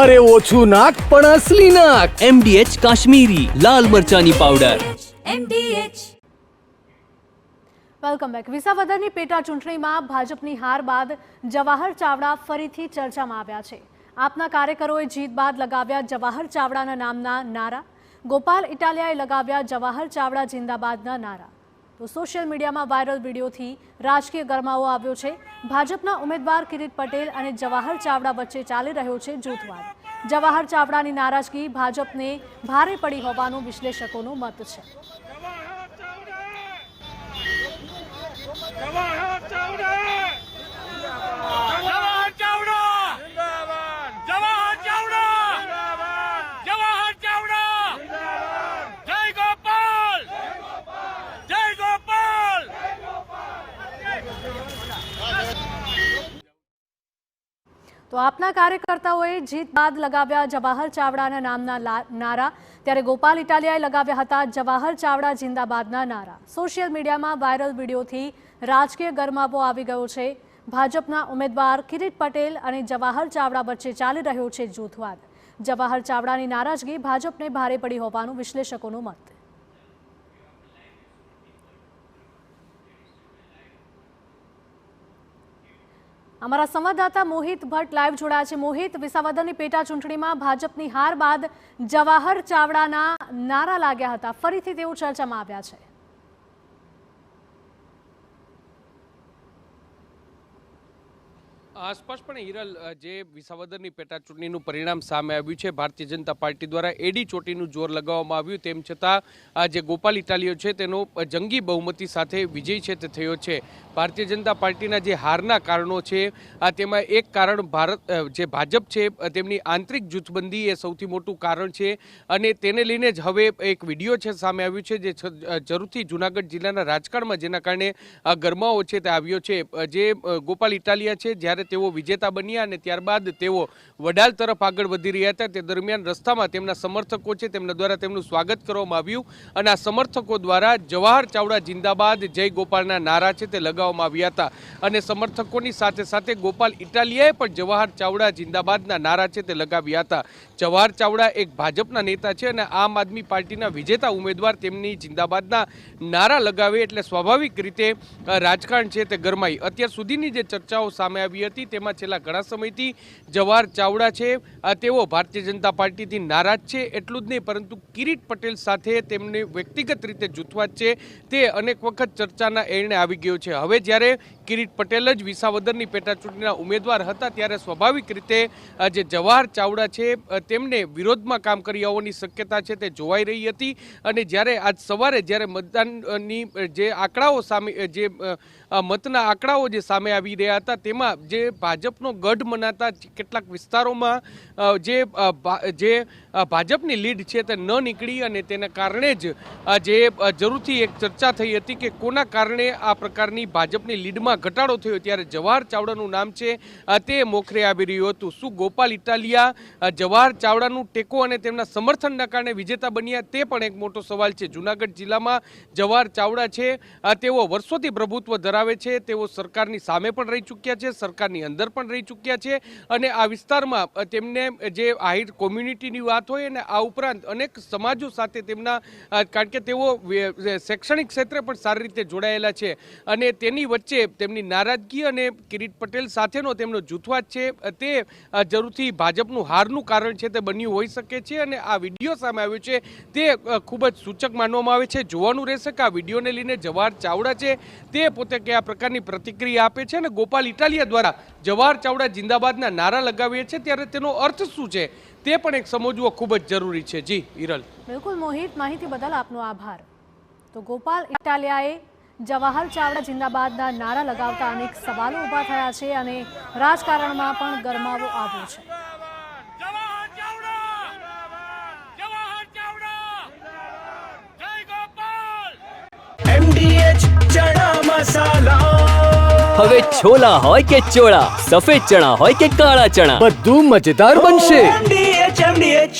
અરે ઓછું નાક પણ અસલી નાક. MDH કાશ્મીરી લાલ મરચાની પાવડર. MDH. Welcome back. વિસાવદરની પેટા ચૂંટણીમાં ભાજપની હાર બાદ જવાહર ચાવડા ફરીથી ચર્ચામાં આવ્યા છે. આપના કાર્યકરોએ જીત બાદ લગાવ્યા જવાહર ચાવડાના નામના નારા. ગોપાલ ઇટાલિયાએ લગાવ્યા જવાહર ચાવડા જિંદાબાદના નારા. તો સોશિયલ મીડિયામાં વાયરલ વિડીયોથી રાજકીય ગરમાવો આવ્યો છે. ભાજપના ઉમેદવાર કિરીટ પટેલ અને જવાહર ચાવડા વચ્ચે ચાલી રહ્યો છે જૂથવાદ. જવાહર ચાવડાની નારાજગી ભાજપને ભારે પડી હોવાનું વિશ્લેષકોનું મત છે. તો આપના કાર્યકર્તાઓએ જીત બાદ લગાવ્યા જવાહર ચાવડાના નામના નારા. ત્યારે ગોપાલ ઇટાલિયાએ લગાવ્યા હતા જવાહર ચાવડા જિંદાબાદના નારા. સોશિયલ મીડિયામાં વાયરલ વિડીયોથી રાજકીય ગરમાવો આવી ગયો છે. ભાજપના ઉમેદવાર કિરીટ પટેલ અને જવાહર ચાવડા વચ્ચે ચાલી રહ્યો છે જૂથવાદ. જવાહર ચાવડાની નારાજગી ભાજપને ભારે પડી હોવાનું વિશ્લેષકોનું મત. અમારા સંવાદદાતા મોહિત ભટ્ટ લાઈવ જોડાયા છે. મોહિત, વિસાવદરની પેટા ચૂંટણીમાં ભાજપની હાર બાદ જવાહર ચાવડાના નારા લાગ્યા હતા. ફરીથી તેઓ ચર્ચામાં આવ્યા છે. સ્પષ્ટપણે હિરલ, જે વિસાવદરની પેટા ચૂંટણીનું પરિણામ સામે આવ્યું છે, ભારતીય જનતા પાર્ટી દ્વારા એડી ચોટીનું જોર લગાવવામાં આવ્યું, તેમ છતાં જે ગોપાલ ઇટાલિયો છે તેનો જંગી બહુમતી સાથે વિજય છે તે થયો છે. ભારતીય જનતા પાર્ટીના જે હારના કારણો છે તેમાં એક કારણ જે ભાજપ છે તેમની આંતરિક જૂથબંધી એ સૌથી મોટું કારણ છે. અને તેને લઈને જ હવે એક વિડીયો છે સામે આવ્યું છે જે જરૂરથી જૂનાગઢ જિલ્લાના રાજકારણમાં જેના કારણે ગરમાવો છે તે આવ્યો છે. જે ગોપાલ ઇટાલિયા છે, જ્યારે તેઓ વિજેતા બન્યા અને ત્યારબાદ તેઓ વડાલ તરફ આગળ વધી રહ્યા હતા, તે દરમિયાન રસ્તામાં તેમના સમર્થકો છે તેમના દ્વારા તેમનું સ્વાગત કરવામાં આવ્યું અને આ સમર્થકો દ્વારા જવાહર ચાવડા જિંદાબાદ જય ગોપાલના નારા છે તે લગાવવામાં આવ્યા હતા. અને સમર્થકોની સાથે સાથે ગોપાલ ઇટાલિયાએ પણ જવાહર ચાવડા જિંદાબાદના નારા છે તે લગાવ્યા હતા. જવાહર ચાવડા એક ભાજપના નેતા છે અને આમ આદમી પાર્ટીના વિજેતા ઉમેદવાર તેમની જિંદાબાદના નારા લગાવે એટલે સ્વાભાવિક રીતે રાજકારણ છે તે ગરમાય. અત્યાર સુધીની જે ચર્ચાઓ સામે આવી હતી તેમાં છેલ્લા ઘણા સમયથી જવાહર ચાવડા છે તેઓ ભારતીય જનતા પાર્ટીથી નારાજ છે. એટલું જ નહીં, પરંતુ કિરીટ પટેલ સાથે તેમને વ્યક્તિગત રીતે જૂથવાદ છે તે અનેક વખત ચર્ચાના એરણે આવી ગયો છે. હવે જ્યારે કિરીટ પટેલ જ વિસાવદરની પેટા ચૂંટણીના ઉમેદવાર હતા ત્યારે સ્વાભાવિક રીતે જે જવાહર ચાવડા છે તેમને વિરોધમાં કામ કરી આવવાની શક્યતા છે તે જોવાઈ રહી હતી. અને જ્યારે આજ સવારે જ્યારે મતદાનની જે આંકડાઓ સામે જે મતના આંકડાઓ જે સામે આવી રહ્યા હતા તેમાં જે ભાજપનો ગઢ મનાતા કેટલાક વિસ્તારોમાં જે ભાજપની લીડ છે તે ન નીકળી અને તેના કારણે જ જે જરૂરથી એક ચર્ચા થઈ હતી કે કોના કારણે આ પ્રકારની ભાજપની લીડમાં ઘટાડો થયો. ત્યારે જવાહર ચાવડાનું નામ છે તે મોખરે આવી રહ્યું હતું. શું ગોપાલ ઇટાલિયા જવાહર ચાવડાનું ટેકો અને તેમના સમર્થનના કારણે વિજેતા બન્યા, તે પણ એક મોટો સવાલ છે. જૂનાગઢ જિલ્લામાં જવાહર ચાવડા છે તેઓ વર્ષોથી પ્રભુત્વ ધરાવે છે. તેઓ સરકારની સામે પણ રહી ચૂક્યા છે, સરકારની અંદર પણ રહી ચૂક્યા છે અને આ વિસ્તારમાં તેમને જે આહિર કોમ્યુનિટીની વાત હોય અને આ ઉપરાંત અનેક સમાજો સાથે તેમના કારણ કે તેઓ શૈક્ષણિક ક્ષેત્રે પણ સારી રીતે જોડાયેલા છે અને તેની વચ્ચે તેમની નારાજગી અને કિરીટ પટેલ સાથેનો તેમનો જૂથવાદ છે તે જરૂરથી ભાજપનું હારનું કારણ છે તે બન્યું હોઈ શકે છે. અને આ વિડીયો સામે આવ્યો છે તે ખૂબ જ સૂચક માનવામાં આવે છે. જોવાનું રહેશે કે આ વિડીયોને લઈને જવાહર ચાવડા છે તે પોતે કયા પ્રકારની પ્રતિક્રિયા આપે છે અને ગોપાલ ઇટાલિયા દ્વારા જવાહર ચાવડા જિંદાબાદના નારા લગાવીએ છે ત્યારે તેનો અર્થ શું છે તે પણ એક સમજવો ખૂબ જ જરૂરી છે. જી હિરલ. બિલકુલ મોહિત, માહિતી બદલ આપનો આભાર. તો ગોપાલ ઇટાલિયાએ જવાહર ચાવડા જિંદાબાદના નારા લગાવતા અનેક સવાલો ઊભા થયા છે અને રાજકારણમાં પણ ગરમાવો આવ્યો છે. MDH ચણા મસાલા. હવે છોલા હોય કે ચોળા, સફેદ ચણા હોય કે કાળા ચણા, બધું મજેદાર બનશે. MDH